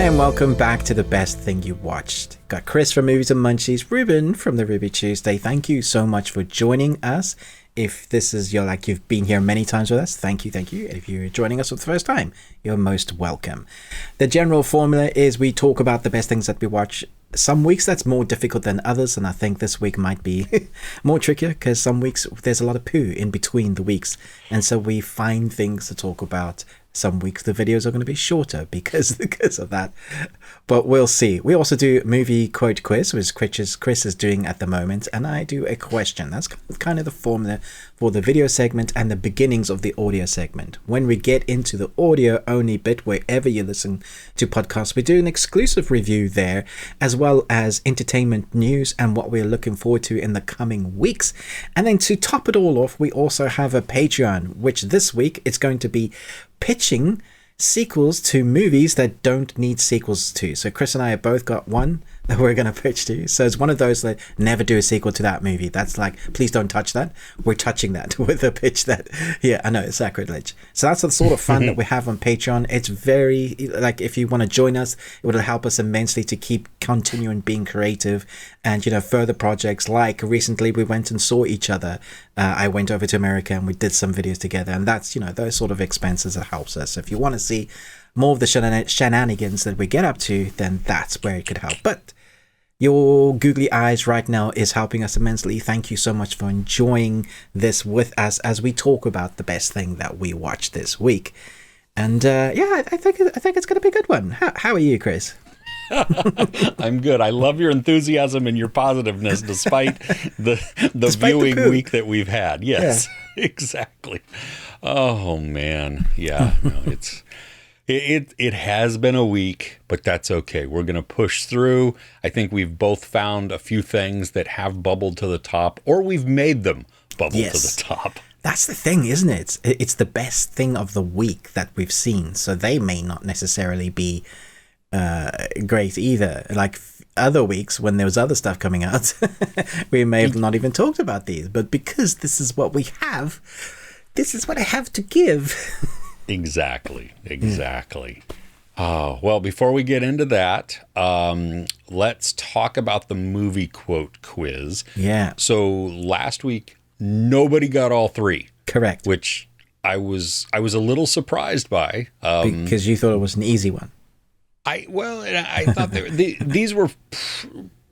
Hi and welcome back to The Best Thing You Watched. Got Chris from Movies and Munchies, Ruben from the Ruby Tuesday. Thank you so much for joining us. If this is you've been here many times with us, thank you. And if you're joining us for the first time, you're most welcome. The general formula is we talk about the best things that we watch. Some weeks that's more difficult than others, and I think this week might be more trickier because some weeks there's a lot of poo in between the weeks, and so we find things to talk about. Some weeks the videos are going to be shorter because of that, but we'll see. We also do movie quote quiz, which Chris is doing at the moment, and I do a question. That's kind of the formula for the video segment and the beginnings of the audio segment. When we get into the audio only bit, wherever you listen to podcasts, we do an exclusive review there, as well as entertainment news and what we're looking forward to in the coming weeks. And then to top it all off, we also have a Patreon, which this week it's going to be pitching sequels to movies that don't need sequels to. So Chris and I have both got one that we're going to pitch to. So it's one of those that never do a sequel to that movie. That's like, please don't touch that. We're touching that with a pitch that, yeah, I know, it's sacrilege. So that's the sort of fun that we have on Patreon. It's very, like, if you want to join us, it will help us immensely to keep continuing being creative and, further projects. Like recently we went and saw each other. I went over to America and we did some videos together, and that's, those sort of expenses that helps us. So if you want to see more of the shenanigans that we get up to, then that's where it could help. But your googly eyes right now is helping us immensely. Thank you so much for enjoying this with us as we talk about the best thing that we watched this week. And I think it's going to be a good one. How are you, Chris? I'm good. I love your enthusiasm and your positiveness despite the viewing week that we've had. Yes, yeah. Exactly. Oh man. Yeah, no, it has been a week, but that's okay. We're going to push through. I think we've both found a few things that have bubbled to the top, or we've made them bubble to the top. That's the thing, isn't it? It's the best thing of the week that we've seen. So they may not necessarily be great either. Like other weeks when there was other stuff coming out, we may have not even talked about these. But because this is what we have, this is what I have to give. Exactly. Oh, well, before we get into that, let's talk about the movie quote quiz. Yeah. So last week, nobody got all three. Correct. Which I was a little surprised by. Because you thought it was an easy one. I thought these were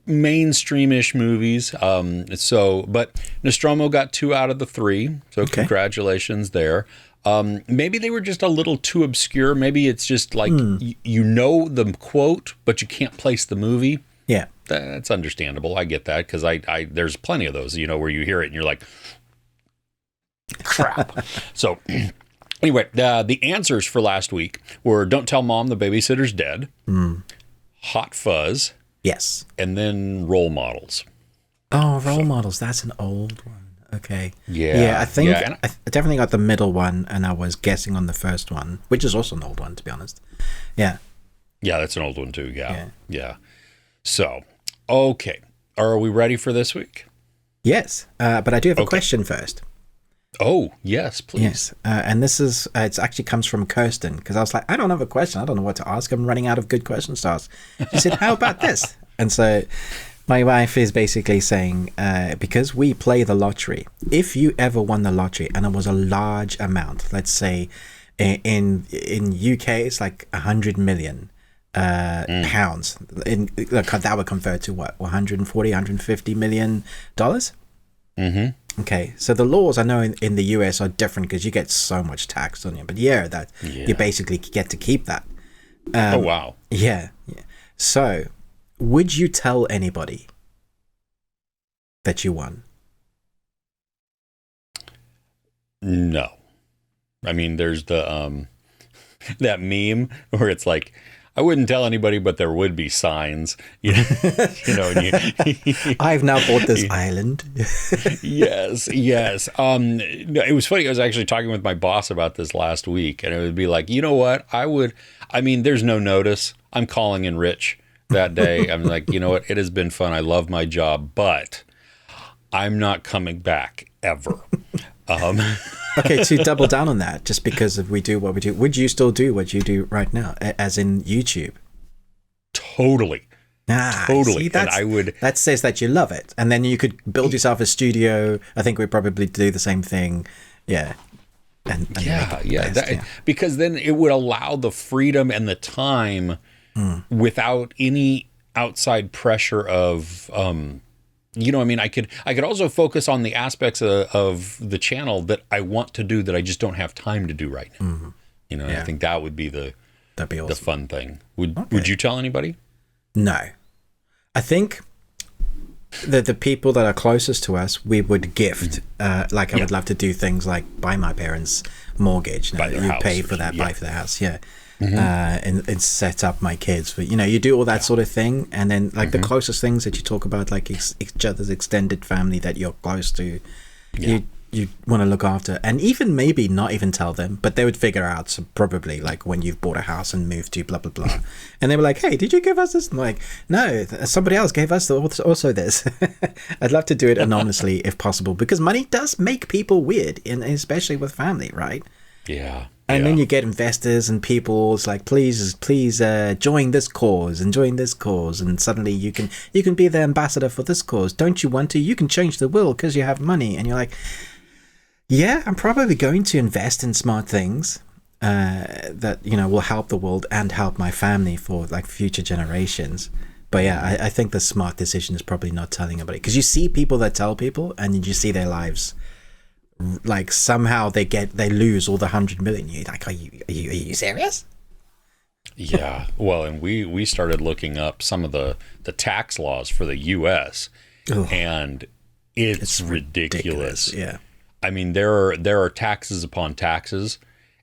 mainstream-ish movies. But Nostromo got 2 out of the 3. So Congratulations there. Maybe they were just a little too obscure. Maybe it's just like you know the quote, but you can't place the movie. Yeah, that's understandable. I get that because I there's plenty of those. Where you hear it and you're like, crap. So anyway, the answers for last week were "Don't Tell Mom the Babysitter's Dead," "Hot Fuzz," yes, and then "Role Models." Oh, Role Models. That's an old one. Okay. Yeah. I think I definitely got the middle one, and I was guessing on the first one, which is also an old one, to be honest. Yeah. Yeah, that's an old one too. Yeah. So, okay. Are we ready for this week? Yes. But I do have a question first. Oh, yes, please. Yes. And this is, it actually comes from Kirsten, because I was like, I don't have a question. I don't know what to ask. I'm running out of good questions to ask. She said, how about this? And so my wife is basically saying, because we play the lottery, if you ever won the lottery and it was a large amount, let's say in UK, it's like 100 million pounds. That would convert to what, 140, 150 million dollars? Mm-hmm. Okay, so the laws I know in the US are different because you get so much tax on you, but you basically get to keep that. Oh, wow. Yeah. So would you tell anybody that you won? No. I mean, there's the that meme where it's like, I wouldn't tell anybody, but there would be signs. I've now bought this island. Yes. It was funny. I was actually talking with my boss about this last week, and it would be like, you know what? There's no notice. I'm calling in rich that day. I'm like, you know what? It has been fun. I love my job, but I'm not coming back ever. Okay, to double down on that, just because we do what we do, would you still do what you do right now, as in YouTube? Totally. Totally. See, that's, and I would. that says that you love it. And then you could build yourself a studio. I think we'd probably do the same thing. Yeah. And because then it would allow the freedom and the time without any outside pressure of I could also focus on the aspects of the channel that I want to do that I just don't have time to do right now. I think that would be that'd be awesome. The fun thing. Would you tell anybody? No. I think the people that are closest to us, we would gift. I would love to do things like buy my parents' mortgage. You pay for that, buy for the house. Yeah. And set up my kids for, you do all that sort of thing. And then the closest things that you talk about, like each other's extended family that you're close to, you want to look after, and even maybe not even tell them, but they would figure out, so probably like when you've bought a house and moved to blah blah blah, and they were like, hey, did you give us this? And I'm like, no, somebody else gave us also this. I'd love to do it anonymously if possible, because money does make people weird, and especially with family, right? And then you get investors and people. It's like, please join this cause and join this cause, and suddenly you can be the ambassador for this cause. Don't you want to? You can change the will because you have money. And you're like, yeah, I'm probably going to invest in smart things that will help the world and help my family for like future generations. But yeah, I think the smart decision is probably not telling anybody, because you see people that tell people, and you see their lives. Like somehow they lose all the 100 million. You're like, are you serious? Yeah. Well, and we started looking up some of the tax laws for the U.S. and it's ridiculous. Yeah. I mean, there are taxes upon taxes,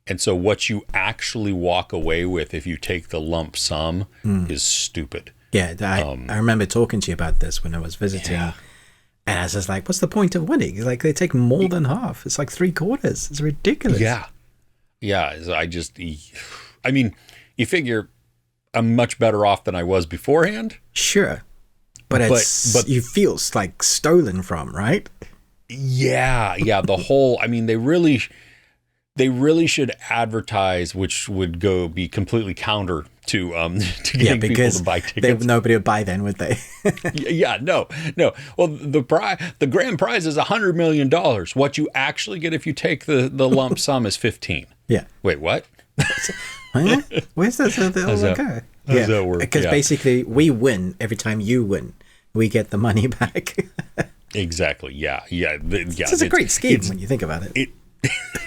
and so what you actually walk away with if you take the lump sum is stupid. Yeah, I remember talking to you about this when I was visiting. Yeah. And I was just like, what's the point of winning? It's like they take more than half. It's like 3/4. It's ridiculous. Yeah. I mean, you figure I'm much better off than I was beforehand. Sure. But you feel like stolen from, right? Yeah. The whole, I mean, they really should advertise, which would be completely counter to getting people to buy tickets. Nobody would buy then, would they? No. Well, the grand prize is $100 million. What you actually get if you take the lump sum is 15. Yeah. Wait, what? Where's that? How does that work? Because basically we win every time you win. We get the money back. Exactly. Yeah. It's a great scheme when you think about it.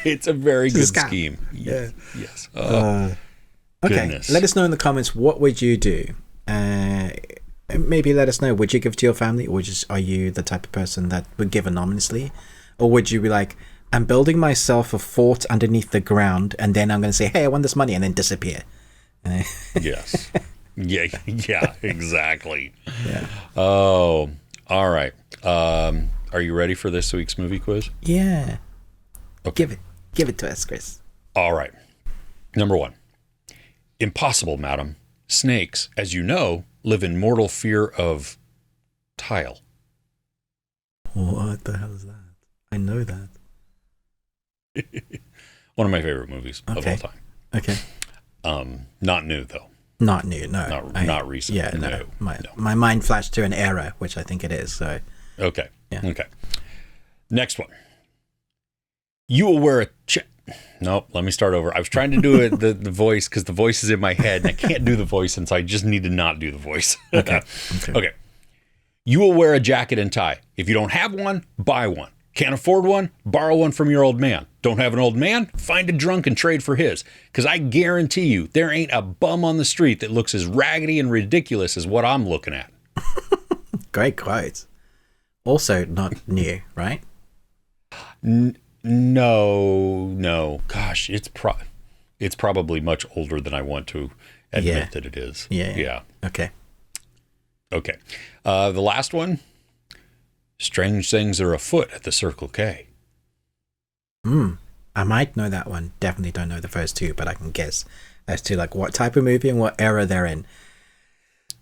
It's a very good scheme. Yeah. Yes. Okay. Goodness. Let us know in the comments, what would you do? Maybe let us know, would you give to your family, or are you the type of person that would give anonymously? Or would you be like, I'm building myself a fort underneath the ground, and then I'm going to say, hey, I want this money, and then disappear? Yes. Yeah, exactly. Yeah. Oh, all right. Are you ready for this week's movie quiz? Yeah. Okay. Give it to us, Chris. All right. Number 1. Impossible, madam. Snakes, as you know, live in mortal fear of tile. What the hell is that? I know that. One of my favorite movies of all time. Okay. Not new, though. Not new, no. Not recent. Yeah, no. My mind flashed to an era, which I think it is. So. Okay. Yeah. Okay. Next one. You will wear a Nope, let me start over. I was trying to do the voice because the voice is in my head, and I can't do the voice, and so I just need to not do the voice. Okay. You will wear a jacket and tie. If you don't have one, buy one. Can't afford one? Borrow one from your old man. Don't have an old man? Find a drunk and trade for his. Because I guarantee you, there ain't a bum on the street that looks as raggedy and ridiculous as what I'm looking at. Great quote. Also not new, right? No. Gosh, it's probably much older than I want to admit that it is. Yeah. Okay. The last one. Strange things are afoot at the Circle K. I might know that one. Definitely don't know the first two, but I can guess as to like what type of movie and what era they're in.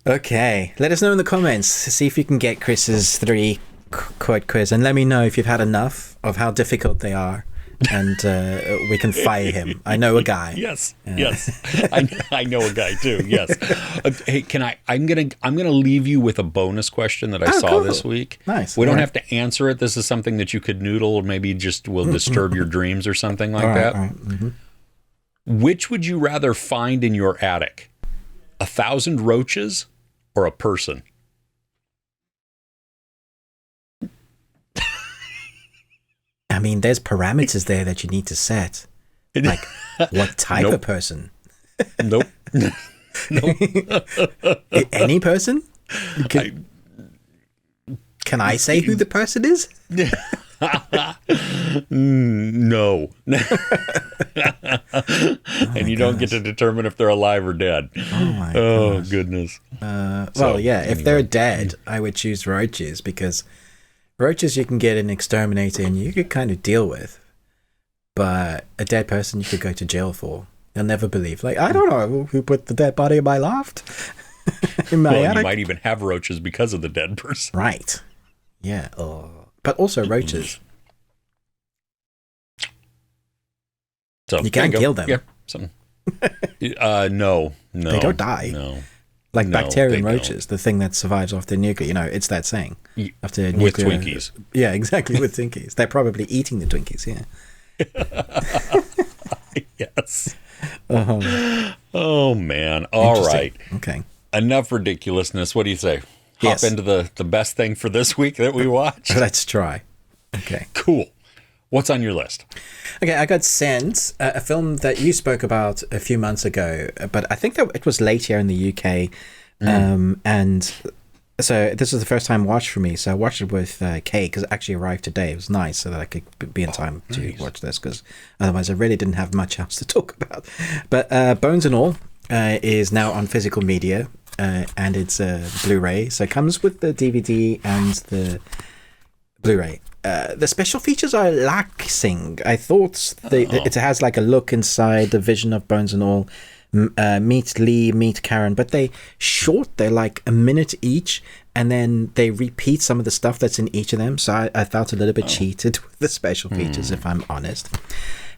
Okay. Let us know in the comments. See if you can get Chris's 3 quote quiz, and let me know if you've had enough of how difficult they are, and we can fire him. I know a guy. Yes, yes, I know a guy too. Yes. Hey, I'm gonna leave you with a bonus question that I saw this week. Nice. We don't have to answer it. This is something that you could noodle, or maybe just will disturb your dreams or something like that. All right. Mm-hmm. Which would you rather find in your attic? 1,000 roaches or a person? I mean, there's parameters there that you need to set. Like, what type of person? Nope. Nope. Any person? Can I say who the person is? No. And you don't get to determine if they're alive or dead. Oh goodness. If they're dead, I would choose roaches, because roaches you can get an exterminator and you could kind of deal with. But a dead person you could go to jail for. They'll never believe. Like, I don't know who put the dead body in my loft. In my attic. You might even have roaches because of the dead person. Right. Yeah. But also roaches. So you can't kill them. Yeah. No. They don't die. No. Like bacterial roaches, the thing that survives after nuclear. It's that saying. After nuclear, with Twinkies. Yeah, exactly, with Twinkies. They're probably eating the Twinkies, yeah. Yes. Oh, man. All right. Okay. Enough ridiculousness. What do you say? Yes. Hop into the best thing for this week that we watched? Let's try. Okay. Cool. What's on your list? Okay, I got sent a film that you spoke about a few months ago, but I think that it was late here in the UK. And so this was the first time watch for me. So I watched it with Kay, because it actually arrived today. It was nice so that I could be in time to watch this, because otherwise I really didn't have much else to talk about. But Bones and All is now on physical media, and it's a Blu-ray. So it comes with the DVD and the Blu-ray. The special features are lacking. I thought it has like a look inside the vision of Bones and All. Meet Lee, meet Karen, but they're like a minute each, and then they repeat some of the stuff that's in each of them. So I felt a little bit cheated with the special features, if I'm honest.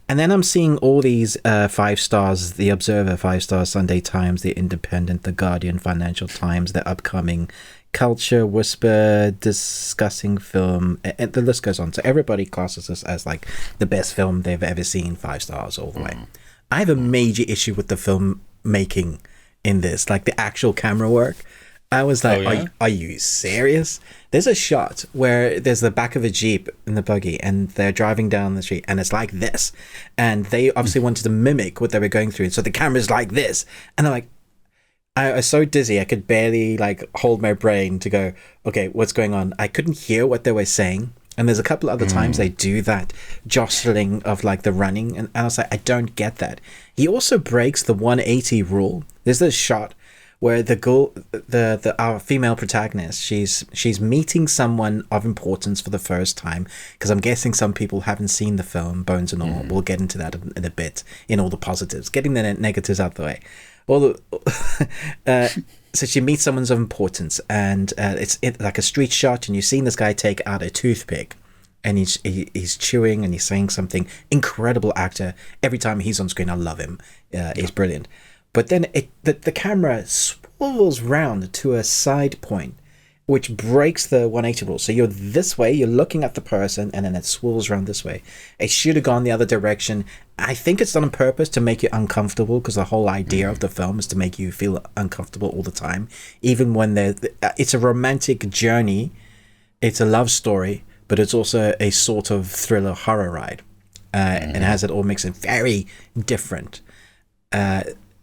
And then I'm seeing all these 5 stars: The Observer 5 stars, Sunday Times, The Independent, The Guardian, Financial Times, The Upcoming, Culture, Whisper, Discussing Film, and the list goes on. So everybody classes this as like the best film they've ever seen, 5 stars all the way. I have a major issue with the film making in this, like the actual camera work. I was like, are you serious? There's a shot where there's the back of a Jeep in the buggy and they're driving down the street and it's like this. And they obviously wanted to mimic what they were going through. So the camera's like this. And they're like, I was so dizzy, I could barely like hold my brain to go, okay, what's going on? I couldn't hear what they were saying. And there's a couple other times they do that jostling of like the running. And I was like, I don't get that. He also breaks the 180 rule. There's this shot where the girl, our female protagonist, she's meeting someone of importance for the first time, because I'm guessing some people haven't seen the film Bones and All. We'll get into that in a bit, in all the positives, getting the negatives out the way. So she meets someone of importance, and it's like a street shot, and you've seen this guy take out a toothpick, and he's chewing and he's saying something. Incredible actor. Every time he's on screen, I love him. He's brilliant. But then the camera swivels round to a side point, which breaks the 180 rule. So you're this way, you're looking at the person, and then it swirls around this way. It should have gone the other direction. I think it's done on purpose to make you uncomfortable, because the whole idea of the film is to make you feel uncomfortable all the time. Even when it's a romantic journey, it's a love story, but it's also a sort of thriller horror ride. And it has it all mixed in. Very different.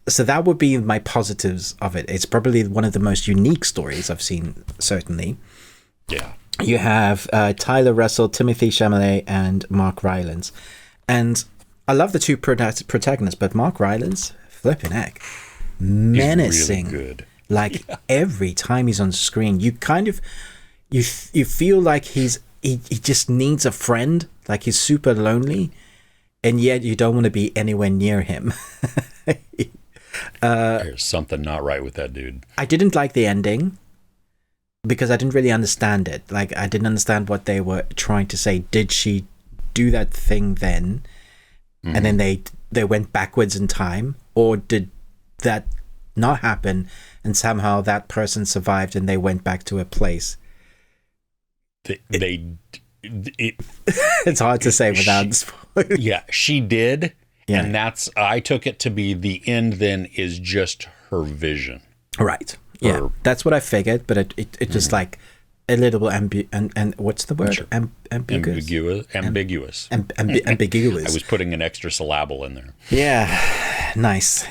So that would be my positives of it. It's probably one of the most unique stories I've seen, certainly. Yeah. You have Tyler Russell, Timothy Chalamet, and Mark Rylance. And I love the two protagonists, but Mark Rylance, flipping heck, menacing. He's really good. Like every time he's on screen, you kind of, you feel like he just needs a friend, like he's super lonely, and yet you don't want to be anywhere near him. There's something not right with that dude. I didn't like the ending because I didn't really understand it. Like, I didn't understand what they were trying to say. Did she do that thing then, and then they went backwards in time, or did that not happen and somehow that person survived and they went back to a place? It's hard to say without spoiling. Yeah, she did. Yeah. And I took it to be the end then is just her vision. Right. Yeah. That's what I figured, but it just like a little and what's the word? Sure. Ambiguous. Ambiguous. Ambiguous. I was putting an extra syllable in there. Yeah. Nice.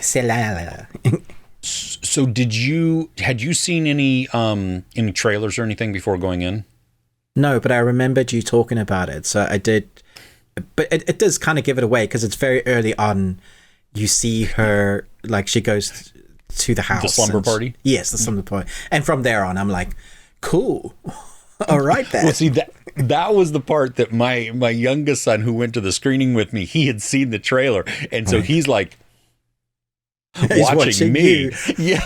So had you seen any trailers or anything before going in? No, but I remembered you talking about it. So I did, but it does kind of give it away because it's very early on. You see her, like she goes to the house. The slumber party? Yes, the slumber party. And from there on, I'm like, cool. All right then. Well, see, that was the part that my youngest son who went to the screening with me, he had seen the trailer. And so he's like, watching me. You. Yeah.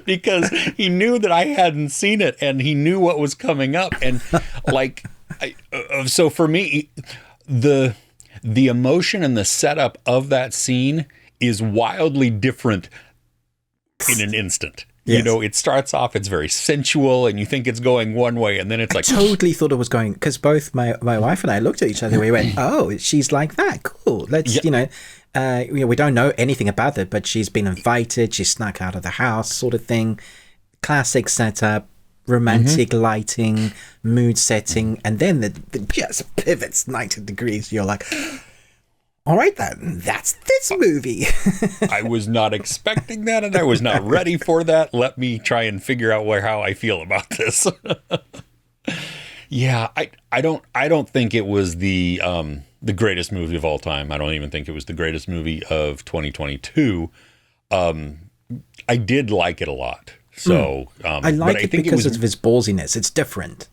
Because he knew that I hadn't seen it and he knew what was coming up. And like, so for me, the emotion and the setup of that scene is wildly different in an instant. Yes. You know, it starts off, it's very sensual and you think it's going one way and then it's like... I totally thought it was going... Because both my wife and I looked at each other and we went, oh, she's like that. Cool. Let's, we don't know anything about it, but she's been invited. She snuck out of the house sort of thing. Classic setup, romantic lighting, mood setting. And then the just pivots 90 degrees. You're like... All right, then, that's this movie. I was not expecting that, and I was not ready for that. Let me try and figure out how I feel about this. Yeah, I don't think it was the greatest movie of all time. I don't even think it was the greatest movie of 2022. I did like it a lot. So I like it because of its ballsiness. It's different.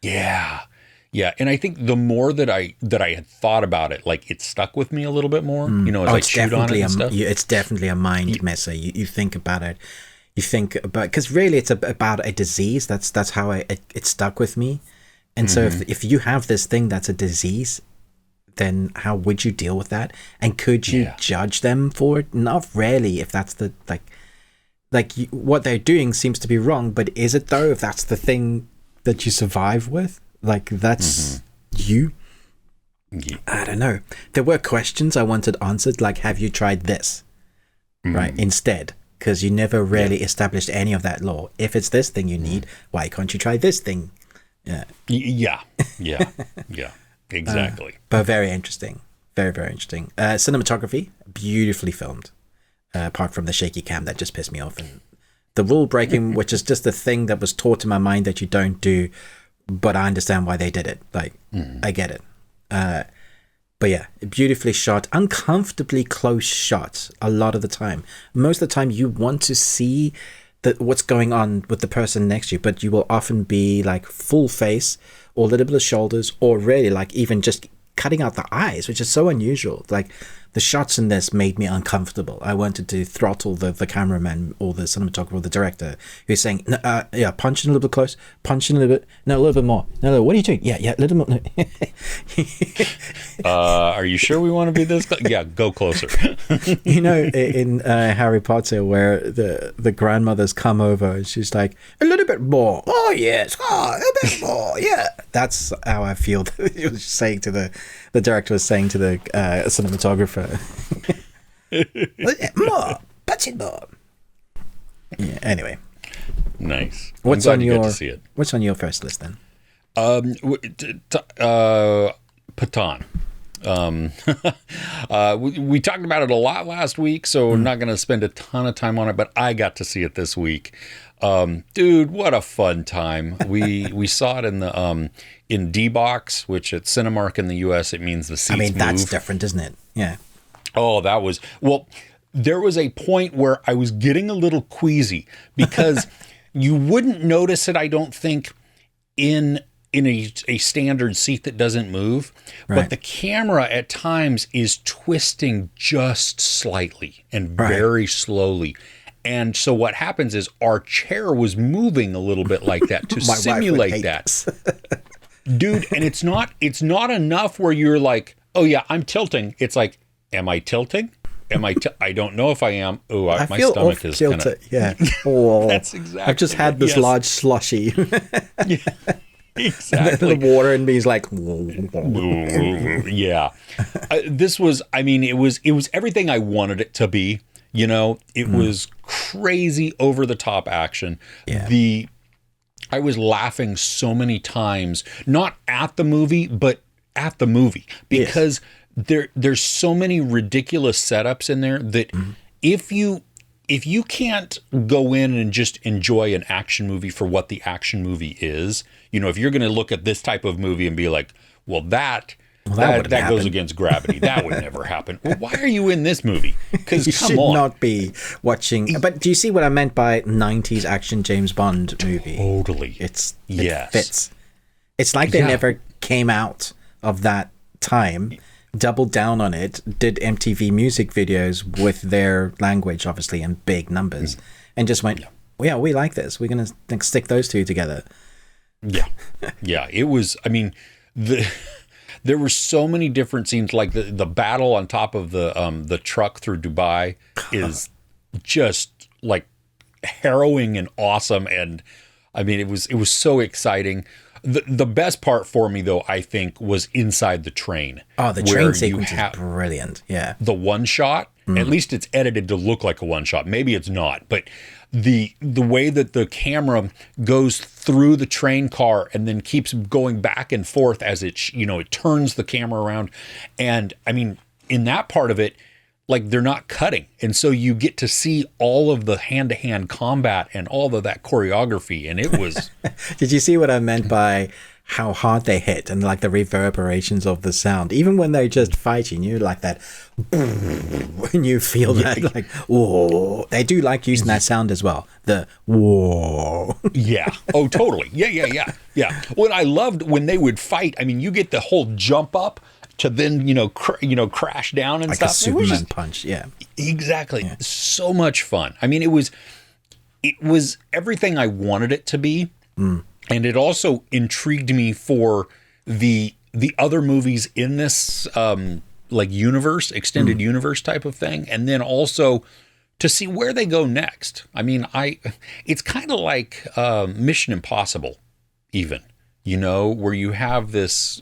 Yeah. Yeah, and I think the more that I had thought about it, like it stuck with me a little bit more. You know, as I chewed on it and stuff. It's definitely a mind messer. You think about it. You think about, because really it's about a disease. That's how it stuck with me. And so if you have this thing that's a disease, then how would you deal with that? And could you judge them for it? Not really. If that's the what they're doing seems to be wrong, but is it though? If that's the thing that you survive with? Like, that's you? Yeah. I don't know. There were questions I wanted answered, like, have you tried this? Right? Instead, because you never really established any of that law. If it's this thing you need, why can't you try this thing? Yeah. Yeah. Exactly. But very interesting. Very, very interesting. Cinematography, beautifully filmed. Apart from the shaky cam that just pissed me off. And the rule breaking, which is just a thing that was taught in my mind that you don't do. But I understand why they did it. Like, I get it. But yeah, beautifully shot, uncomfortably close shots a lot of the time. Most of the time you want to see what's going on with the person next to you, but you will often be like full face or a little bit of shoulders, or really like even just cutting out the eyes, which is so unusual. Like, the shots in this made me uncomfortable. I wanted to throttle the cameraman or the cinematographer or the director who's saying, punch in a little bit close, punch in a little bit, no, a little bit more. No, what are you doing? Yeah, a little more. Are you sure we want to be this close? Yeah, go closer. You know, in Harry Potter, where the grandmothers come over and she's like, a little bit more. Oh, yes. Oh, a bit more. Yeah. That's how I feel. He was saying to the director was saying to the cinematographer. More, punch it more. Yeah. Anyway, nice. What's on your first list then? Pathaan. We talked about it a lot last week, so we're not going to spend a ton of time on it. But I got to see it this week. Dude, what a fun time! We saw it in the in D-Box, which at Cinemark in the U.S. it means the seats move. That's different, isn't it? Yeah. Oh, there was a point where I was getting a little queasy because you wouldn't notice it, I don't think, in a standard seat that doesn't move. Right. But the camera at times is twisting just slightly and very slowly. And so what happens is our chair was moving a little bit like that to simulate that. dude. And it's not enough where you're like, oh yeah, I'm tilting. It's like, am I tilting? I don't know if I am. Oh, my stomach is kind of. Yeah. Oh, that's exactly. I've just had this large slushy. Yeah, exactly. The water in me is like. Yeah. This was. I mean, it was everything I wanted it to be. You know, it was crazy, over the top action. Yeah. I was laughing so many times, not at the movie, but at the movie, because there's so many ridiculous setups in there that if you can't go in and just enjoy an action movie for what the action movie is, you know, if you're going to look at this type of movie and be like, well, that goes against gravity. That would never happen. Well, why are you in this movie? Because you should not be watching. But do you see what I meant by 90s action James Bond movie? Totally. It fits. It's like they never came out of that time, doubled down on it, did MTV music videos with their language, obviously, in big numbers, and just went, yeah, we like this. We're going to stick those two together. Yeah. Yeah. It was, I mean, there were so many different scenes, like the battle on top of the truck through Dubai is just like harrowing and awesome. And I mean, it was so exciting. The best part for me, though, I think, was inside the train. Oh, the train sequence is brilliant. Yeah. The one shot, at least it's edited to look like a one shot. Maybe it's not, but the way that the camera goes through the train car and then keeps going back and forth as it turns the camera around. And I mean, in that part of it, like, they're not cutting. And so you get to see all of the hand-to-hand combat and all of that choreography. And it was... Did you see what I meant by how hard they hit and like the reverberations of the sound? Even when they're just fighting, you like that... And you feel that, like, whoa. They do like using that sound as well. The whoa. Yeah. Oh, totally. Yeah. What I loved when they would fight, I mean, you get the whole jump up to then, crash down and like stuff. Like a Superman punch, yeah. Exactly. Yeah. So much fun. I mean, it was everything I wanted it to be. And it also intrigued me for the other movies in this like universe, extended universe type of thing. And then also to see where they go next. I mean, it's kind of like Mission Impossible even, where you have this...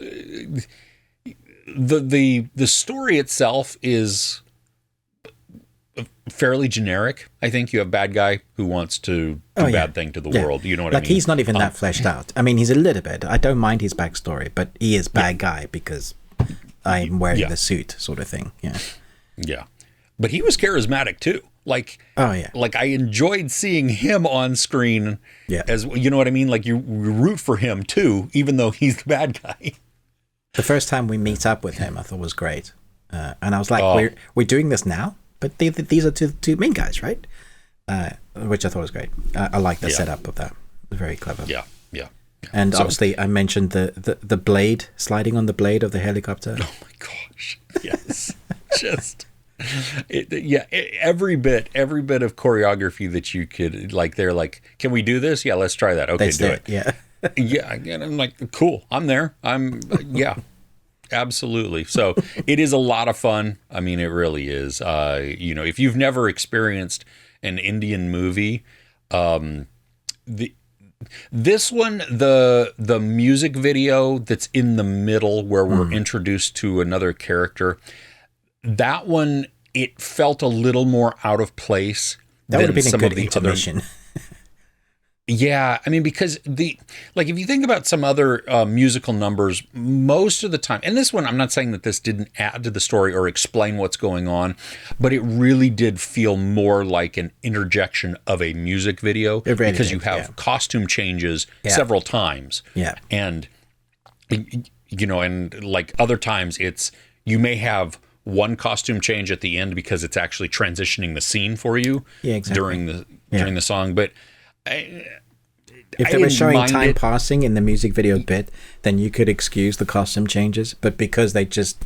The story itself is fairly generic. I think you have bad guy who wants to do bad thing to the world. You know what I mean? Like, he's not even that fleshed out. I mean, he's a little bit. I don't mind his backstory, but he is bad guy because I'm wearing the suit, sort of thing. Yeah. Yeah. But he was charismatic too. Like, like I enjoyed seeing him on screen. Yeah. As you know what I mean? Like, you root for him too, even though he's the bad guy. The first time we meet up with him, I thought was great, and I was like, "We're doing this now." But these are two main guys, right? Which I thought was great. I like the setup of that. It was very clever. Yeah. And obviously, I mentioned the blade sliding on the blade of the helicopter. Oh my gosh! Yes, every bit of choreography that you could, like, they're like, "Can we do this? Yeah, let's try that." Okay, do it. Yeah. Yeah, again, I'm like, cool. I'm there. Absolutely. So it is a lot of fun. I mean, it really is. If you've never experienced an Indian movie, this one, the music video that's in the middle where we're introduced to another character, that one, it felt a little more out of place. That would have been a good intermission. Yeah, I mean, because if you think about some other musical numbers, most of the time, and this one, I'm not saying that this didn't add to the story or explain what's going on, but it really did feel more like an interjection of a music video because you have costume changes several times. Yeah. And, and like other times you may have one costume change at the end because it's actually transitioning the scene for you during the song. But if they were showing time passing in the music video bit, then you could excuse the costume changes. But because they just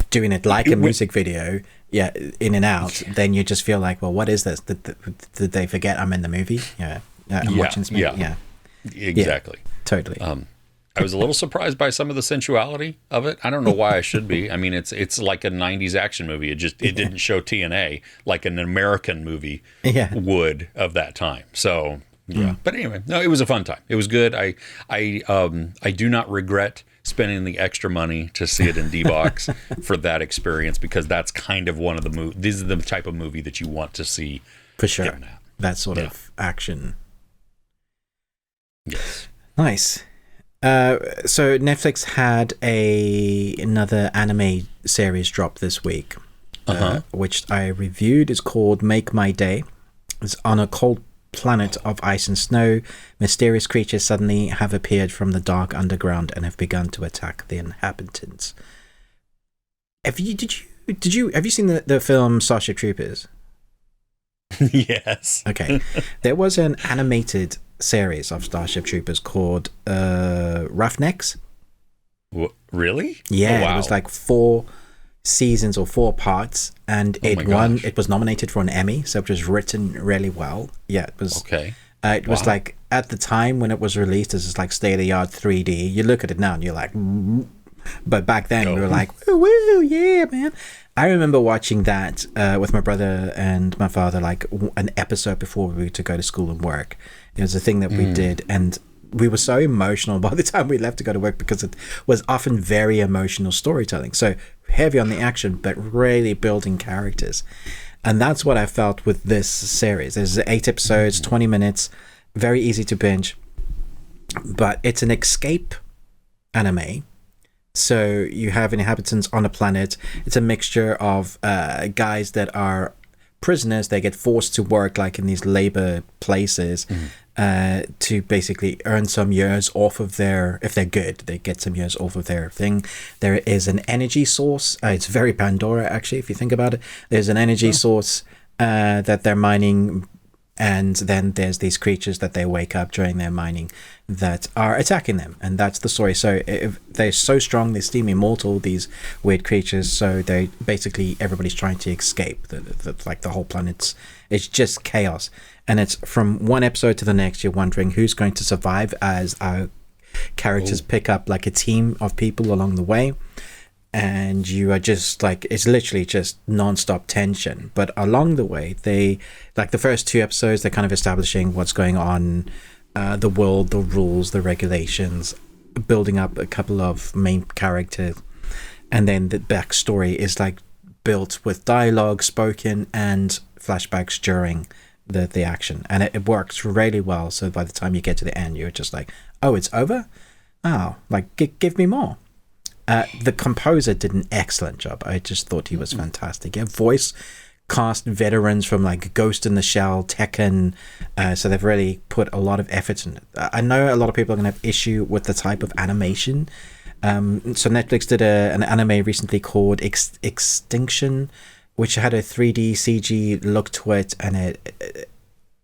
doing it like a music video, in and out, then you just feel like, well, what is this? Did they forget I'm in the movie? I'm watching this movie. Yeah, exactly. Totally. I was a little surprised by some of the sensuality of it. I don't know why I should be. I mean, it's like a 90s action movie. It didn't show TNA like an American movie would of that time. So, yeah. But anyway, no, it was a fun time. It was good. I do not regret spending the extra money to see it in D-Box for that experience, because that's kind of one of the this is the type of movie that you want to see. For sure. That sort of action. Yes. Nice. So Netflix had another anime series drop this week, which I reviewed. It's called Make My Day. It's on a cold planet of ice and snow. Mysterious creatures suddenly have appeared from the dark underground and have begun to attack the inhabitants. Have you seen the film Starship Troopers? Yes. Okay. There was an animated series of Starship Troopers called Roughnecks. Really? Yeah, It was like 4 seasons or 4 parts, and it was nominated for an Emmy, so it was written really well. Yeah, it was okay. It was like, at the time when it was released, this is like state-of-the-art 3D. You look at it now and you're like, but back then we were like, woo, yeah, man. I remember watching that with my brother and my father, like an episode before we were to go to school and work. It was a thing that we did, and we were so emotional by the time we left to go to work, because it was often very emotional storytelling. So heavy on the action, but really building characters. And that's what I felt with this series. There's 8 episodes, 20 minutes, very easy to binge. But it's an escape anime. So you have inhabitants on a planet. It's a mixture of guys that are prisoners. They get forced to work like in these labor places to basically earn some years off of their, if they're good, they get some years off of their thing. There is an energy source. It's very Pandora, actually, if you think about it. There's an energy source that they're mining, and then there's these creatures that they wake up during their mining that are attacking them, and that's the story. So if they're so strong, they seem immortal, these weird creatures, so they basically, everybody's trying to escape. Like the whole planet's, it's just chaos, and it's from one episode to the next, you're wondering who's going to survive, as our characters pick up like a team of people along the way. And you are just like, it's literally just non-stop tension. But along the way, they, like the first 2 episodes, they're kind of establishing what's going on, the world, the rules, the regulations, building up a couple of main characters. And then the backstory is like built with dialogue spoken and flashbacks during the action. And it works really well. So by the time you get to the end, you're just like, oh, it's over? Oh, like, give me more. The composer did an excellent job. I just thought he was fantastic. Yeah, voice cast veterans from like Ghost in the Shell, Tekken, so they've really put a lot of effort in it. I know a lot of people are going to have issue with the type of animation. So Netflix did an anime recently called Extinction, which had a 3D CG look to it, and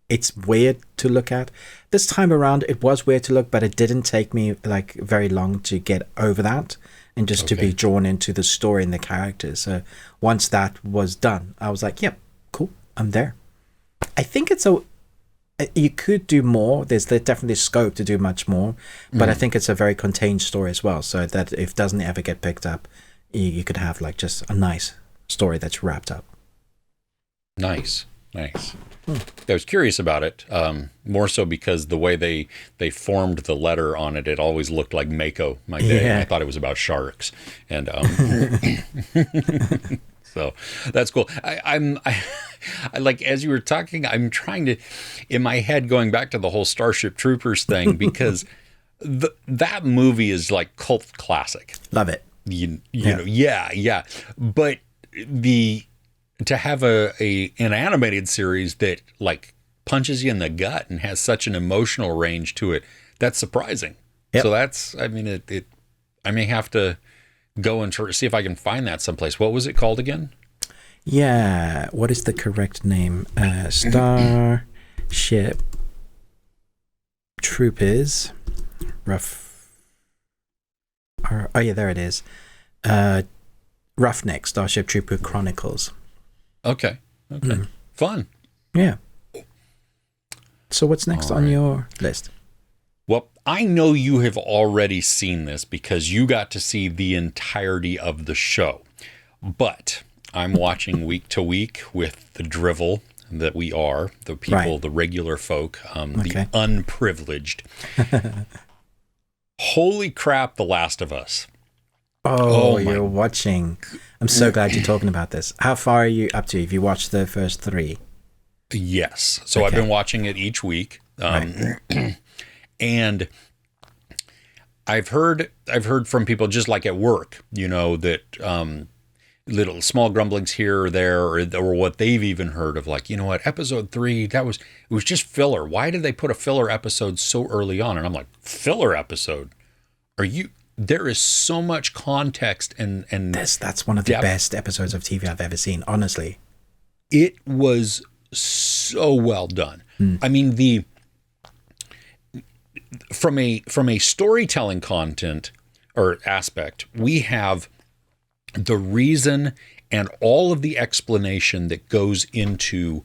it's weird to look at. This time around, it was weird to look, but it didn't take me like very long to get over that, and just to be drawn into the story and the characters. So once that was done, I was like, yep, cool, I'm there. I think you could do more. There's definitely scope to do much more, but I think it's a very contained story as well, so that if it doesn't ever get picked up, you could have like just a nice story that's wrapped up. Nice. I was curious about it, more so because the way they formed the letter on it, it always looked like Mako My Day. Yeah. I thought it was about sharks, and so that's cool. I like, as you were talking, I'm trying to, in my head, going back to the whole Starship Troopers thing, because that movie is like cult classic. Love it. You know, yeah. But to have an animated series that like punches you in the gut and has such an emotional range to it, that's surprising. Yep. So that's, I mean, I may have to go and see if I can find that someplace. What was it called again? Yeah, what is the correct name? Starship Troopers. Oh yeah, there it is. Roughneck, Starship Trooper Chronicles. Okay. Fun. Yeah. So what's next on your list? Well, I know you have already seen this because you got to see the entirety of the show, but I'm watching week to week with the drivel that we are, the people, the regular folk, the unprivileged. Holy crap, The Last of Us. Oh, you're watching. I'm so glad you're talking about this. How far are you up to? Have you watched the first 3? Yes. So I've been watching it each week. And I've heard from people just like at work, that little small grumblings here or there, or what they've even heard of, like, what, episode 3, it was just filler. Why did they put a filler episode so early on? And I'm like, filler episode? There is so much context and that's one of the best episodes of TV I've ever seen, honestly. It was so well done. I mean, from a storytelling content or aspect, we have the reason and all of the explanation that goes into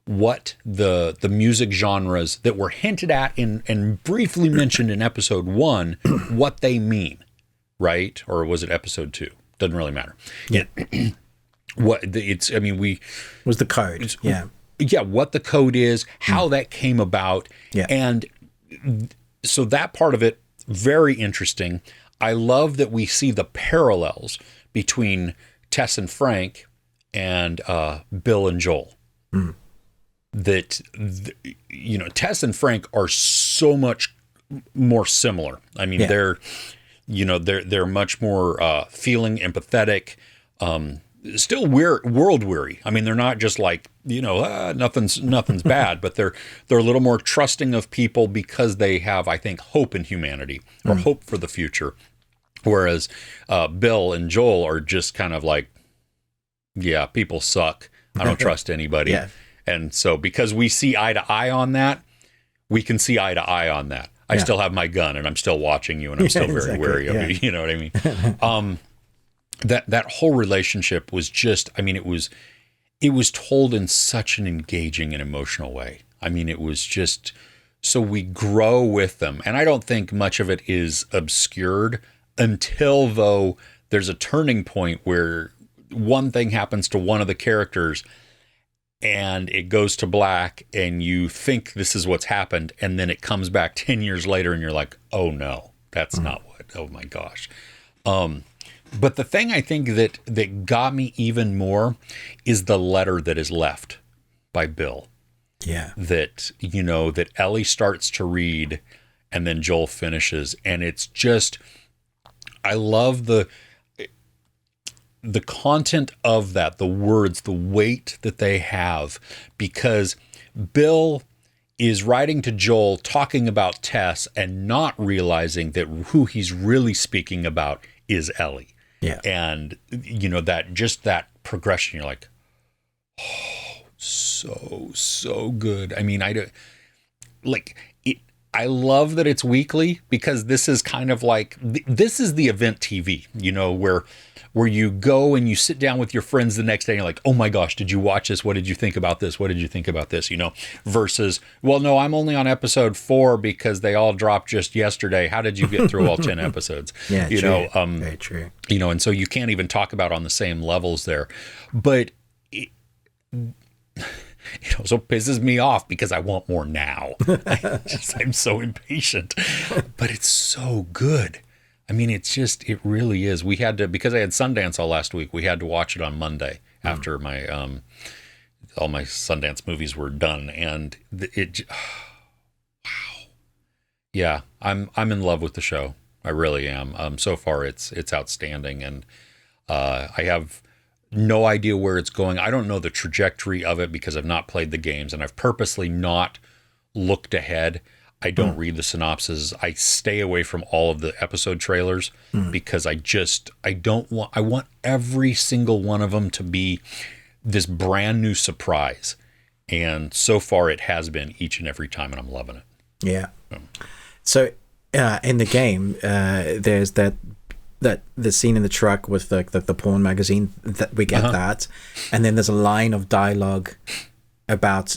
what the music genres that were hinted at and briefly mentioned in episode 1, what they mean, right? Or was it episode 2? Doesn't really matter. Yeah. Was the code. What the code is, how that came about. Yeah. And so that part of it, very interesting. I love that we see the parallels between Tess and Frank and Bill and Joel. Tess and Frank are so much more similar. I mean, they're much more feeling, empathetic, still world weary. I mean, they're not just like, nothing's bad, but they're a little more trusting of people because they have, I think, hope in humanity or hope for the future. Whereas Bill and Joel are just kind of like, yeah, people suck. I don't trust anybody. Yeah. And so because we see eye to eye on that, we can see eye to eye on that. I still have my gun and I'm still watching you and I'm still very wary of you. You know what I mean? That whole relationship was just, I mean, it was told in such an engaging and emotional way. I mean, it was just, so we grow with them. And I don't think much of it is obscured until, though, there's a turning point where one thing happens to one of the characters and it goes to black and you think this is what's happened. And then it comes back 10 years later and you're like, oh no, that's not what, oh my gosh. But the thing I think that got me even more is the letter that is left by Bill. Yeah. That, that Ellie starts to read and then Joel finishes. And it's just, I love the content of that, the words, the weight that they have, because Bill is writing to Joel talking about Tess and not realizing that who he's really speaking about is Ellie. Yeah. And, that progression, you're like, oh, so good. I mean, I love that it's weekly because this is kind of like, this is the event TV, where you go and you sit down with your friends the next day and you're like, oh my gosh, did you watch this? What did you think about this? What did you think about this? Versus, well, no, I'm only on episode 4 because they all dropped just yesterday. How did you get through all 10 episodes? Yeah, true. Very true. And so you can't even talk about on the same levels there. But it also pisses me off because I want more now. I'm so impatient, but it's so good. I mean, it really is. We had to, because I had Sundance all last week, we had to watch it on Monday after my, all my Sundance movies were done. And wow. Yeah, I'm in love with the show. I really am. So far it's outstanding. And, I have no idea where it's going. I don't know the trajectory of it because I've not played the games and I've purposely not looked ahead. I don't read the synopses. I stay away from all of the episode trailers because I want every single one of them to be this brand new surprise. And so far it has been each and every time, and I'm loving it. Yeah. So in the game, there's that the scene in the truck with the porn magazine, that we get that. And then there's a line of dialogue about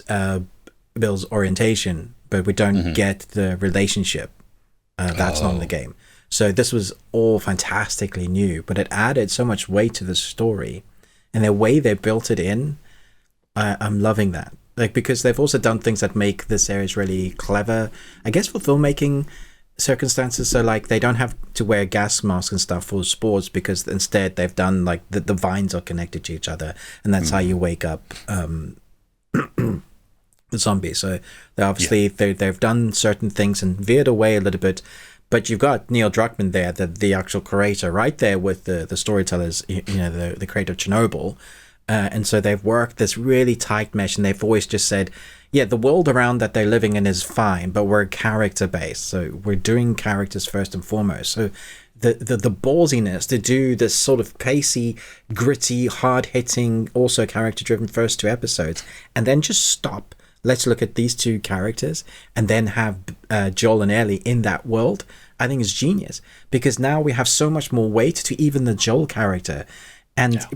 Bill's orientation, but we don't get the relationship That's not in the game. So this was all fantastically new, but it added so much weight to the story, and the way they built it in, I'm loving that. Like, because they've also done things that make the series really clever, I guess, for filmmaking circumstances. So like, they don't have to wear gas masks and stuff for sports, because instead they've done like the vines are connected to each other, and that's how you wake up the zombies. So they obviously they've done certain things and veered away a little bit. But you've got Neil Druckmann there, the actual creator, right there with the storytellers, the creator of Chernobyl. And so they've worked this really tight mesh, and they've always just said, yeah, the world around that they're living in is fine, but we're character-based. So we're doing characters first and foremost. So the ballsiness to do this sort of pacey, gritty, hard-hitting, also character-driven first 2 episodes, and then just stop. Let's look at these 2 characters and then have Joel and Ellie in that world. I think is genius, because now we have so much more weight to even the Joel character. And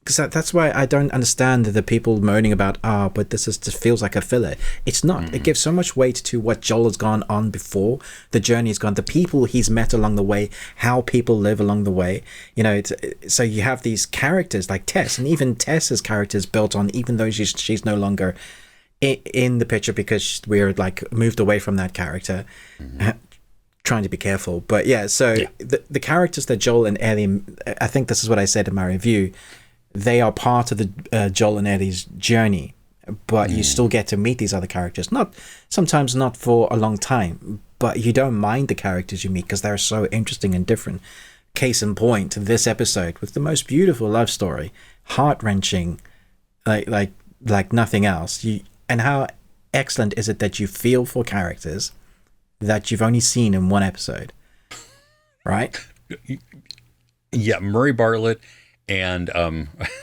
because that's why I don't understand the people moaning about, but this just feels like a filler. It's not. It gives so much weight to what Joel has gone on before. The journey has gone, the people he's met along the way, how people live along the way. So you have these characters like Tess, and even Tess's character is built on, even though she's no longer in the picture, because we're like moved away from that character. Trying to be careful, but the characters that Joel and Ellie, I think this is what I said in my review, they are part of the Joel and Ellie's journey, but you still get to meet these other characters, sometimes not for a long time, but you don't mind the characters you meet because they're so interesting and different. Case in point, this episode with the most beautiful love story, heart-wrenching, like nothing else. And how excellent is it that you feel for characters that you've only seen in 1 episode, right? Yeah, Murray Bartlett and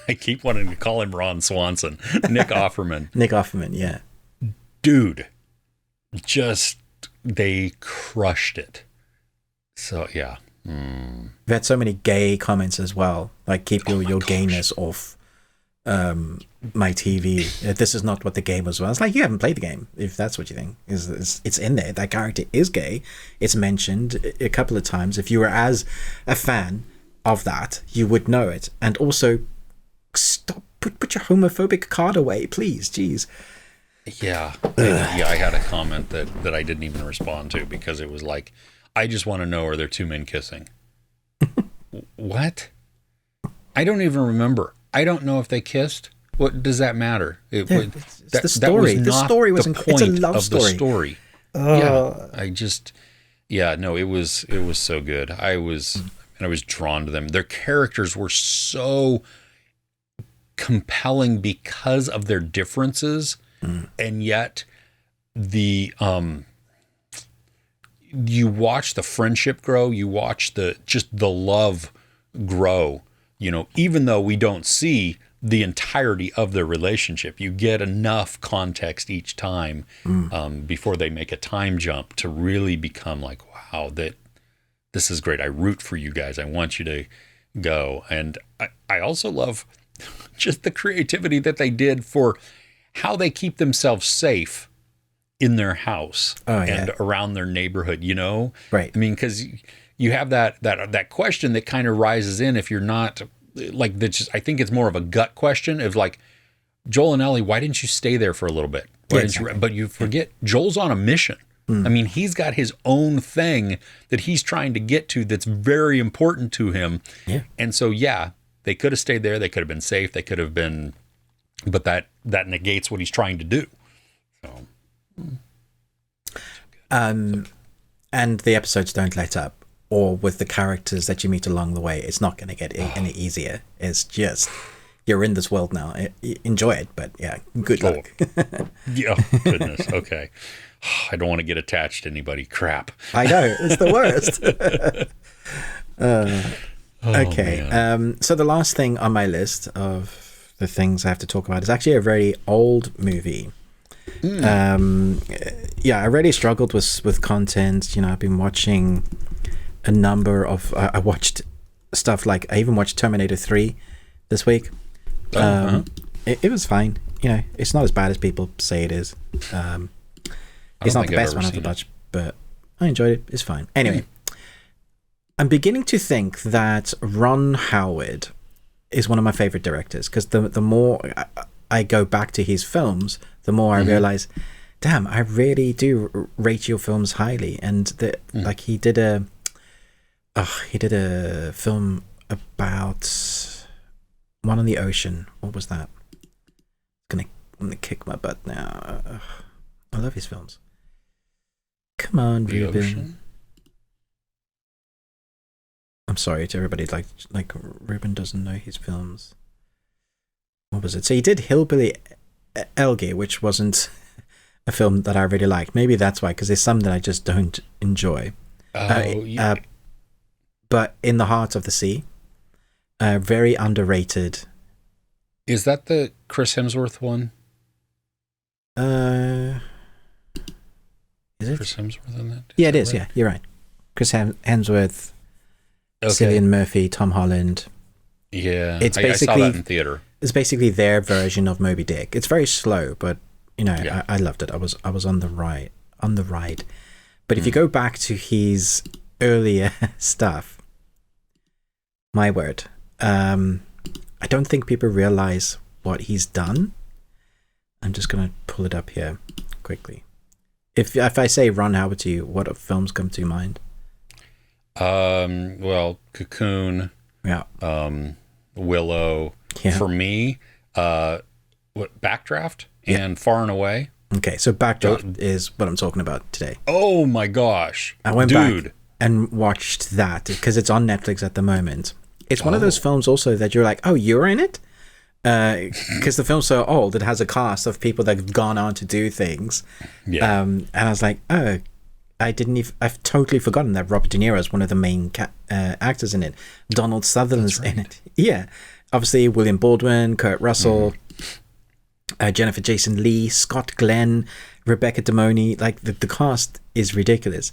I keep wanting to call him Ron Swanson, Nick Offerman. Nick Offerman, yeah. Dude, just, they crushed it. So, yeah. We've had so many gay comments as well, like keep your gayness off my TV. This is not what the game was. It's like, you haven't played the game if that's what you think. It's in there. That character is gay. It's mentioned a couple of times. If you were as a fan of that, you would know it. And also, stop, put your homophobic card away, please. Jeez. Yeah. I had a comment that I didn't even respond to, because it was like, I just want to know, are there 2 men kissing? What? I don't even remember. I don't know if they kissed. What does that matter? It's the story. The story was it's a love story. It was so good. I was drawn to them. Their characters were so compelling because of their differences, and yet you watch the friendship grow, you watch the love grow, even though we don't see the entirety of their relationship. You get enough context each time before they make a time jump to really become like, wow, this is great. I root for you guys. I want you to go. And I also love just the creativity that they did for how they keep themselves safe in their house and around their neighborhood, Right. I mean, because you have that question that kind of rises in if you're not like, I think it's more of a gut question of like, Joel and Ellie, why didn't you stay there for a little bit? But you forget Joel's on a mission. I mean, he's got his own thing that he's trying to get to that's very important to him. Yeah. And so, they could have stayed there. They could have been safe. They could have been, but that negates what he's trying to do. So. And the episodes don't let up, or with the characters that you meet along the way, it's not going to get any easier. It's just, you're in this world now. Enjoy it, but good luck. Yeah, goodness. Okay. I don't want to get attached to anybody. Crap. I know, it's the worst. Okay. So the last thing on my list of the things I have to talk about is actually a very old movie. I really struggled with content. I've been watching a number of I watched stuff like, I even watched Terminator 3 this week. It was fine. It's not as bad as people say it is. It's not the best one I've watched, but I enjoyed it. It's fine. Anyway, I'm beginning to think that Ron Howard is one of my favorite directors, because the more I go back to his films, the more I realize, damn, I really do rate your films highly. And like he did a film about One on the Ocean. What was that? I'm gonna kick my butt now. I love his films. Come on, The Ruben. Ocean? I'm sorry to everybody. Like Ruben doesn't know his films. What was it? So he did Hillbilly Elegy, which wasn't a film that I really liked. Maybe that's why, because there's some that I just don't enjoy. But In the Heart of the Sea, very underrated. Is that the Chris Hemsworth one? Is it? Chris Hemsworth in that? Yeah, it is. Right? Yeah, you're right. Chris Hemsworth, Cillian Murphy, Tom Holland. Yeah, it's basically, I saw that in theater. It's basically their version of Moby Dick. It's very slow, but I loved it. I was on the ride. But if you go back to his earlier stuff, my word, I don't think people realize what he's done. I'm just gonna pull it up here quickly. If I say Ron Howard to you, what films come to mind? Well, Cocoon. Yeah. Willow. Yeah. For me, Backdraft and Far and Away. Okay, so Backdraft is what I'm talking about today. Oh my gosh. I went back and watched that because it's on Netflix at the moment. It's one of those films also that you're like, oh, you're in it? Because the film's so old, it has a cast of people that have gone on to do things. Yeah. And I was like, oh, I've totally forgotten that Robert De Niro is one of the main actors in it. Donald Sutherland's in it. Yeah. Obviously, William Baldwin, Kurt Russell, Jennifer Jason Leigh, Scott Glenn, Rebecca Demoni. Like, the cast is ridiculous.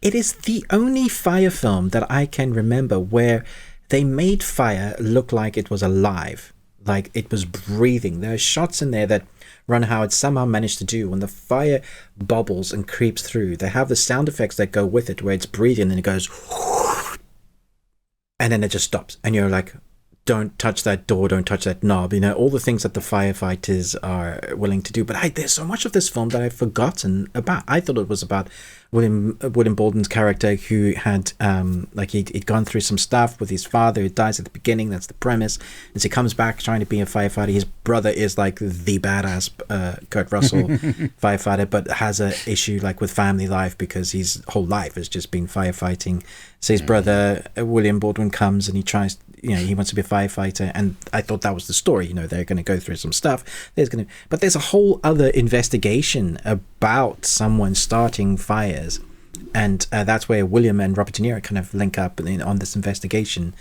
It is the only fire film that I can remember where they made fire look like it was alive, like it was breathing. There are shots in there that Ron Howard somehow managed to do when the fire bubbles and creeps through. They have the sound effects that go with it, where it's breathing and it goes, and then it just stops, and you're like, don't touch that door, don't touch that knob, all the things that the firefighters are willing to do. But there's so much of this film that I've forgotten about. I thought it was about William Baldwin's character, who had he'd gone through some stuff with his father who dies at the beginning. That's the premise. As he comes back trying to be a firefighter, his brother is like the badass Kurt Russell firefighter, but has a issue like with family life because his whole life has just been firefighting. So his brother William Baldwin comes and he tries, he wants to be a firefighter, and I thought that was the story. They're going to go through some stuff. But there's a whole other investigation about someone starting fires, and that's where William and Robert De Niro kind of link up on this investigation,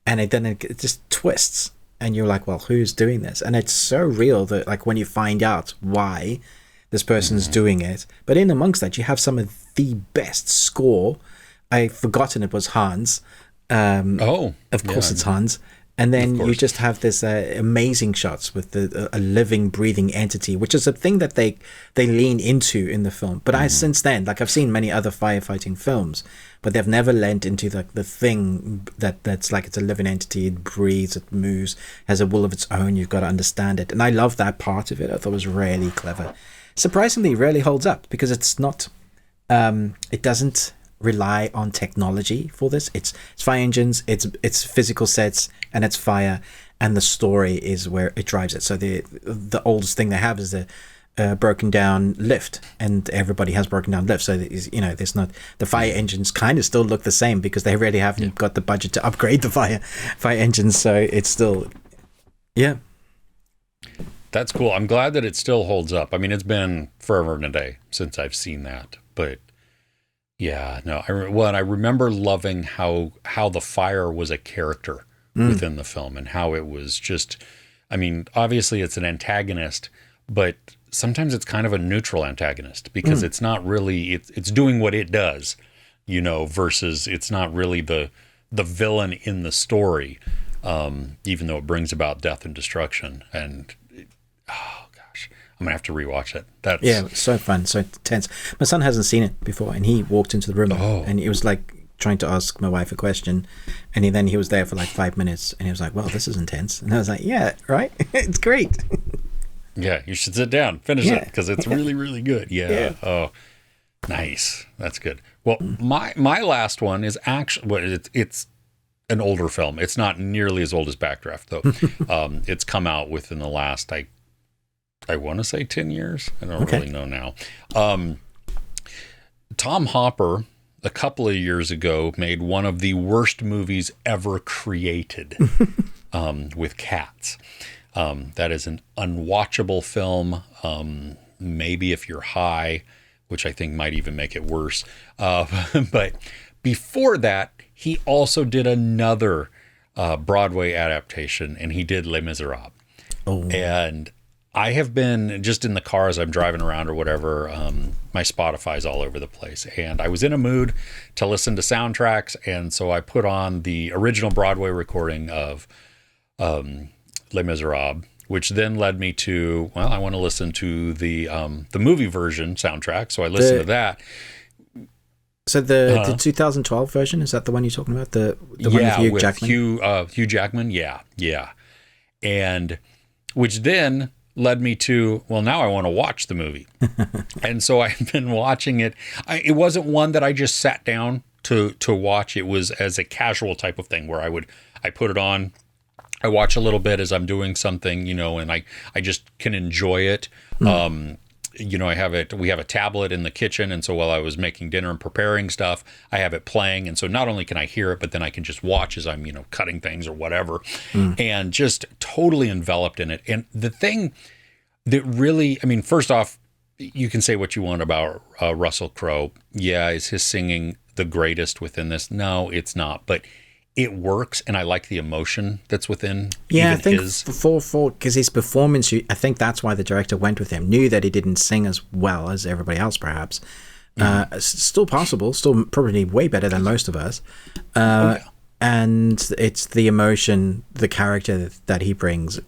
and it just twists, and you're like, well, who's doing this? And it's so real that, like, when you find out why this person's doing it, but in amongst that, you have some of the best score. I've forgotten it was Hans. Of course it's Hans. And then you just have this amazing shots with a living, breathing entity, which is a thing that they lean into in the film. But since then, like, I've seen many other firefighting films, but they've never lent into the thing that's like it's a living entity. It breathes, it moves, has a will of its own. You've got to understand it. And I love that part of it. I thought it was really clever. Surprisingly, really holds up because it's not, it doesn't rely on technology for this. It's fire engines, it's physical sets, and it's fire, and the story is where it drives it. So the oldest thing they have is the broken down lift, and everybody has broken down lifts. So there's not, the fire engines kind of still look the same because they really haven't got the budget to upgrade the fire engines. So it's still, That's cool. I'm glad that it still holds up. I mean, it's been forever and a day since I've seen that, but yeah, no, I remember loving how the fire was a character within the film, and how it was just, I mean, obviously it's an antagonist, but sometimes it's kind of a neutral antagonist because it's not really, it's doing what it does, versus it's not really the villain in the story, even though it brings about death and destruction. And oh gosh, I'm gonna have to rewatch it. That's Yeah, so fun, so tense. My son hasn't seen it before, and he walked into the room and he was like trying to ask my wife a question, and then he was there for like 5 minutes, and he was like, "Well, this is intense," and I was like, "Yeah, right, it's great." Yeah, you should sit down, finish it, because it's really, really good. Yeah. Oh, nice. That's good. Well, my last one is actually, well, it's an older film. It's not nearly as old as Backdraft, though. It's come out within the last, I want to say 10 years. I don't really know now. Tom Hopper, a couple of years ago, made one of the worst movies ever created with cats. That is an unwatchable film. Maybe if you're high, which I think might even make it worse. But before that, he also did another Broadway adaptation, and he did Les Miserables. Oh. And I have been just in the car as I'm driving around or whatever. My Spotify's all over the place, and I was in a mood to listen to soundtracks, and so I put on the original Broadway recording of Les Miserables, which then led me to, well, I want to listen to the movie version soundtrack, so I listened to that. So the 2012 version, is that the one you're talking about? The one with Hugh Jackman? Hugh Jackman, yeah. And which then led me to, well, now I want to watch the movie. And so I've been watching it. It wasn't one that I just sat down to watch. It was as a casual type of thing where I put it on, I watch a little bit as I'm doing something, and I just can enjoy it. I have it, we have a tablet in the kitchen. And so while I was making dinner and preparing stuff, I have it playing. And so not only can I hear it, but then I can just watch as I'm, cutting things or whatever, and just totally enveloped in it. And the thing that really, first off, you can say what you want about Russell Crowe. Yeah. Is his singing the greatest within this? No, it's not. But it works, and I like the emotion that's within. Yeah, I think because his performance, I think that's why the director went with him. Knew that he didn't sing as well as everybody else, perhaps. Still possible, still probably way better than most of us. And it's the emotion, the character that he brings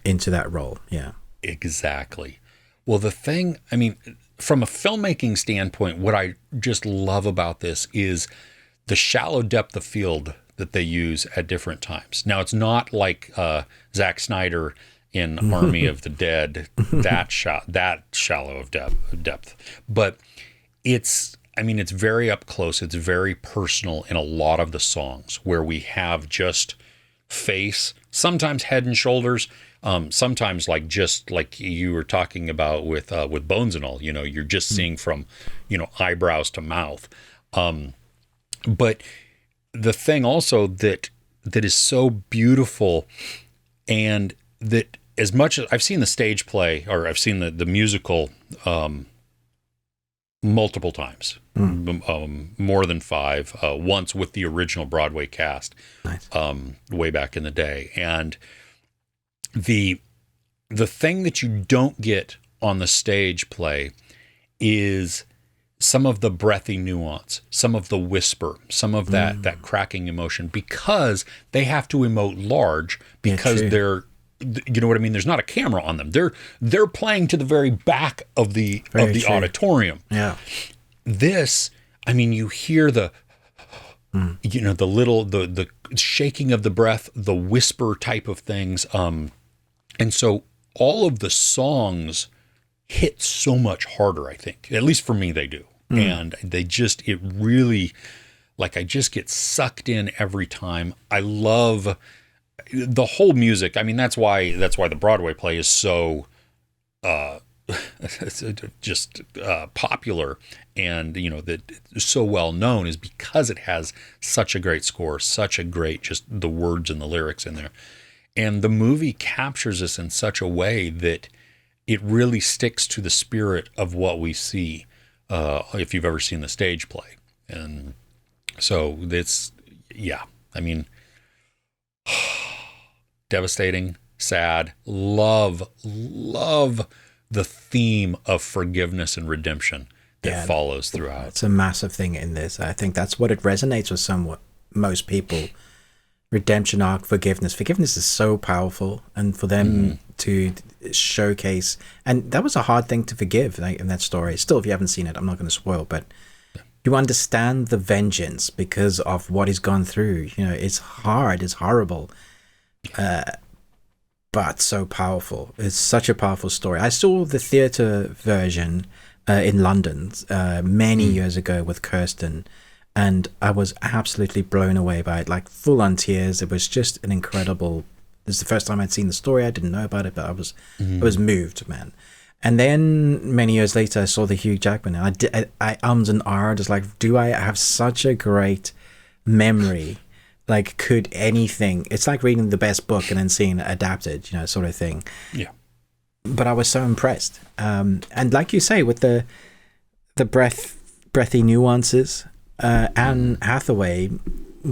into that role. Yeah, exactly. Well, the thing, from a filmmaking standpoint, what I just love about this is the shallow depth of field that they use at different times. Now, it's not like Zack Snyder in Army of the Dead, that shallow of depth. But it's very up close. It's very personal in a lot of the songs where we have just face, sometimes head and shoulders, sometimes just like you were talking about with Bones and All. You're just seeing from eyebrows to mouth. But the thing also that is so beautiful, and that as much as I've seen the stage play, or I've seen the musical multiple times, more than 5, once with the original Broadway cast, nice. Way back in the day. And the thing that you don't get on the stage play is some of the breathy nuance, some of the whisper, some of that cracking emotion, because they have to emote large, because they're, you know what I mean? There's not a camera on them. They're playing to the very back of the auditorium. Yeah. This, you hear the, the shaking of the breath, the whisper type of things. And so all of the songs hit so much harder, I think. At least for me, they do. And I just get sucked in every time. I love the whole music. That's why the Broadway play is so popular, and that so well known, is because it has such a great score, such a great, just the words and the lyrics in there. And the movie captures us in such a way that it really sticks to the spirit of what we see, if you've ever seen the stage play. And so it's, devastating, sad, love the theme of forgiveness and redemption that follows throughout. It's a massive thing in this. I think that's what it resonates with most people. redemption arc, forgiveness. Forgiveness is so powerful, and for them to showcase, and that was a hard thing to forgive, like, in that story. Still, if you haven't seen it, I'm not going to spoil, but you understand the vengeance because of what he's gone through. You know, it's hard, it's horrible, but so powerful. It's such a powerful story. I saw the theater version in London many years ago with Kirsten, and I was absolutely blown away by it, like full on tears. It was just an incredible. This is the first time I'd seen the story. I didn't know about it, but I was moved, man. And then many years later, I saw the Hugh Jackman, and I ums and ahhed, just like, do I have such a great memory? Like, could anything? It's like reading the best book and then seeing it adapted, you know, sort of thing. Yeah. But I was so impressed, and like you say, with the breathy nuances. Anne Hathaway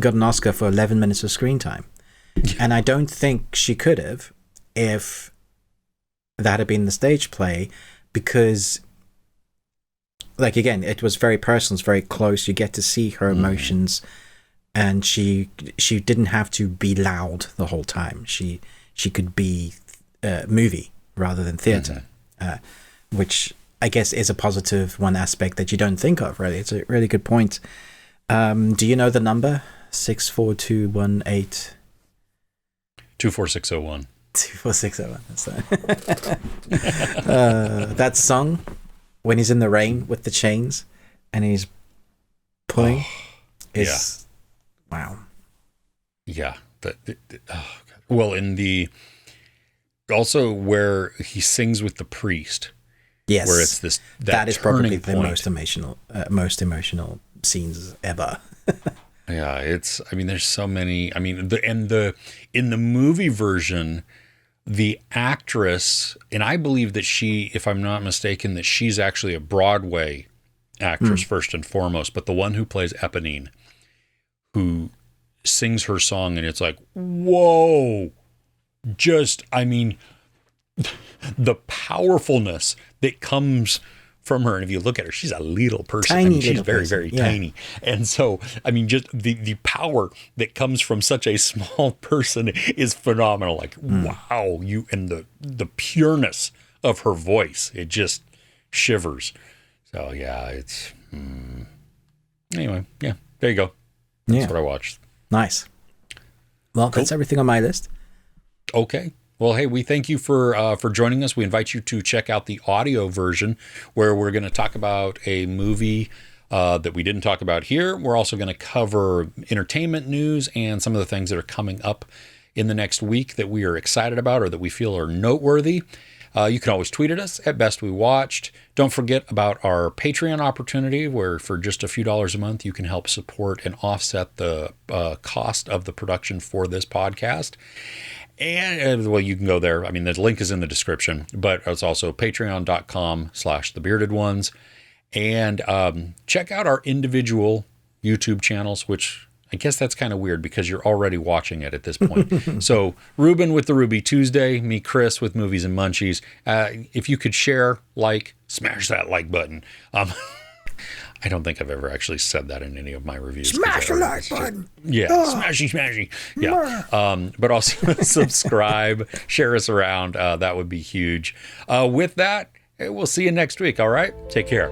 got an Oscar for 11 minutes of screen time. And I don't think she could have if that had been the stage play, because, like, again, it was very personal, it's very close. You get to see her emotions, and she didn't have to be loud the whole time. She could be movie rather than theater, which I guess is a positive one aspect that you don't think of, really. It's a really good point. Do you know the number? 64218 24601. 24601. That song, when he's in the rain with the chains and he's pulling, is wow. Yeah. Well, in the also where he sings with the priest. Yes, where it's that is probably the point. most emotional scenes ever. Yeah, there's so many. I mean, in the movie version, the actress, and I believe that she, if I'm not mistaken, that she's actually a Broadway actress first and foremost, but the one who plays Eponine, who sings her song, and it's like, whoa, just, I mean, the powerfulness that comes from her. And if you look at her, she's a little person. She's very tiny. And so, I mean, just the power that comes from such a small person is phenomenal. Like, wow, and the pureness of her voice, it just shivers. So yeah, it's, anyway, yeah, there you go. That's what I watched. Nice. Well, cool. That's everything on my list. Okay. Well, hey, we thank you for joining us. We invite you to check out the audio version, where we're going to talk about a movie that we didn't talk about here. We're also going to cover entertainment news and some of the things that are coming up in the next week that we are excited about or that we feel are noteworthy. You can always tweet at us at Best We Watched. Don't forget about our Patreon opportunity, where for just a few dollars a month, you can help support and offset the cost of the production for this podcast. And, well, you can go there. I mean, the link is in the description, but it's also patreon.com/thebeardedones. And check out our individual YouTube channels, which I guess that's kind of weird because you're already watching it at this point. So Ruben with the Ruby Tuesday, me, Chris, with Movies and Munchies. If you could share, smash that like button. I don't think I've ever actually said that in any of my reviews. Smash the like button. Yeah, smashy. Yeah. But also subscribe, share us around. That would be huge. With that, we'll see you next week. All right? Take care.